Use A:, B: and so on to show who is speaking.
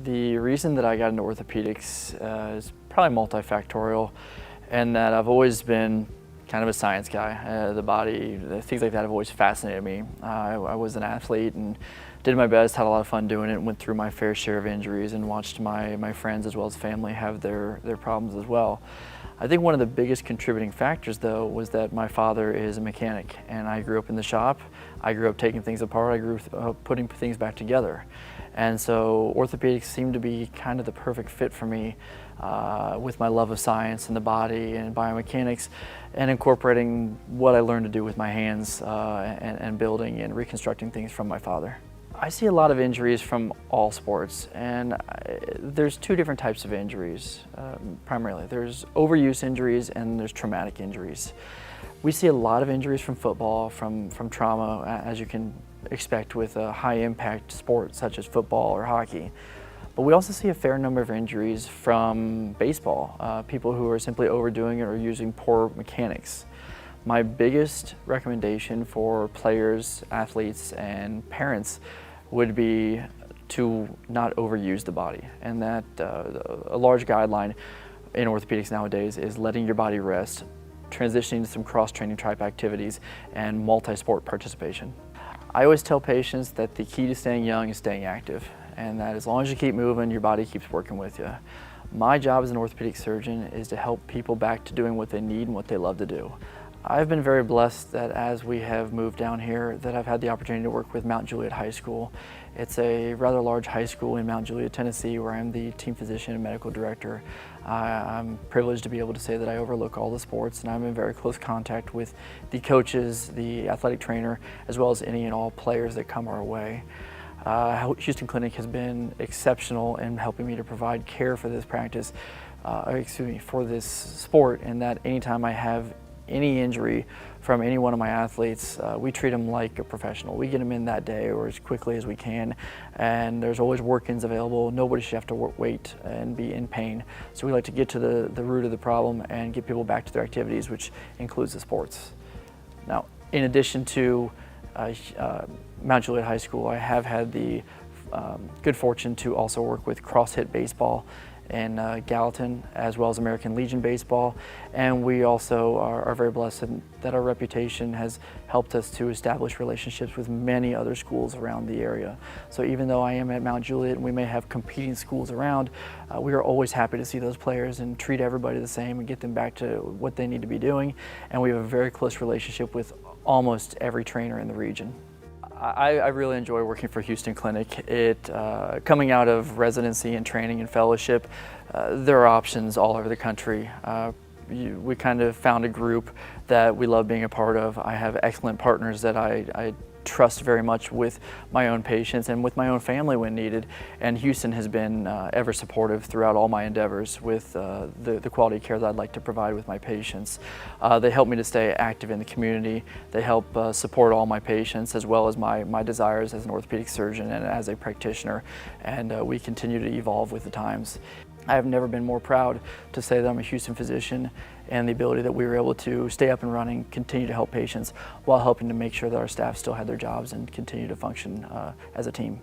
A: The reason that I got into orthopedics is probably multifactorial, and that I've always been kind of a science guy. The body, things like that have always fascinated me. I was an athlete and did my best, had a lot of fun doing it, went through my fair share of injuries and watched my friends as well as family have their problems as well. I think one of the biggest contributing factors though was that my father is a mechanic and I grew up in the shop. I grew up taking things apart, I grew up putting things back together. And so orthopedics seemed to be kind of the perfect fit for me with my love of science and the body and biomechanics, and incorporating what I learned to do with my hands and building and reconstructing things from my father. I see a lot of injuries from all sports, and there's two different types of injuries primarily. There's overuse injuries and there's traumatic injuries. We see a lot of injuries from football, from trauma, as you can expect with a high impact sport such as football or hockey. But we also see a fair number of injuries from baseball, people who are simply overdoing it or using poor mechanics. My biggest recommendation for players, athletes, and parents would be to not overuse the body. And that a large guideline in orthopedics nowadays is letting your body rest, transitioning to some cross-training type activities, and multi-sport participation. I always tell patients that the key to staying young is staying active, and that as long as you keep moving, your body keeps working with you. My job as an orthopedic surgeon is to help people back to doing what they need and what they love to do. I've been very blessed that as we have moved down here, that I've had the opportunity to work with Mount Juliet High School. It's a rather large high school in Mount Juliet, Tennessee, where I'm the team physician and medical director. I'm privileged to be able to say that I overlook all the sports, and I'm in very close contact with the coaches, the athletic trainer, as well as any and all players that come our way. Hughston Clinic has been exceptional in helping me to provide care for this practice, for this sport, and that anytime I have any injury from any one of my athletes, we treat them like a professional. We get them in that day or as quickly as we can, and there's always work-ins available. Nobody should have to wait and be in pain. So we like to get to the root of the problem and get people back to their activities, which includes the sports. Now, in addition to Mount Juliet High School, I have had the good fortune to also work with CrossHit Baseball in Gallatin, as well as American Legion Baseball, and we also are very blessed that our reputation has helped us to establish relationships with many other schools around the area. So even though I am at Mount Juliet and we may have competing schools around, we are always happy to see those players and treat everybody the same and get them back to what they need to be doing, and we have a very close relationship with almost every trainer in the region. I really enjoy working for Hughston Clinic. Coming out of residency and training and fellowship, there are options all over the country. We kind of found a group that we love being a part of. I have excellent partners that I trust very much with my own patients and with my own family when needed, and Hughston has been ever supportive throughout all my endeavors with the quality of care that I'd like to provide with my patients. They help me to stay active in the community. They help support all my patients as well as my desires as an orthopedic surgeon and as a practitioner, and we continue to evolve with the times. I have never been more proud to say that I'm a Hughston physician, and the ability that we were able to stay up and running, continue to help patients while helping to make sure that our staff still had their jobs and continue to function as a team.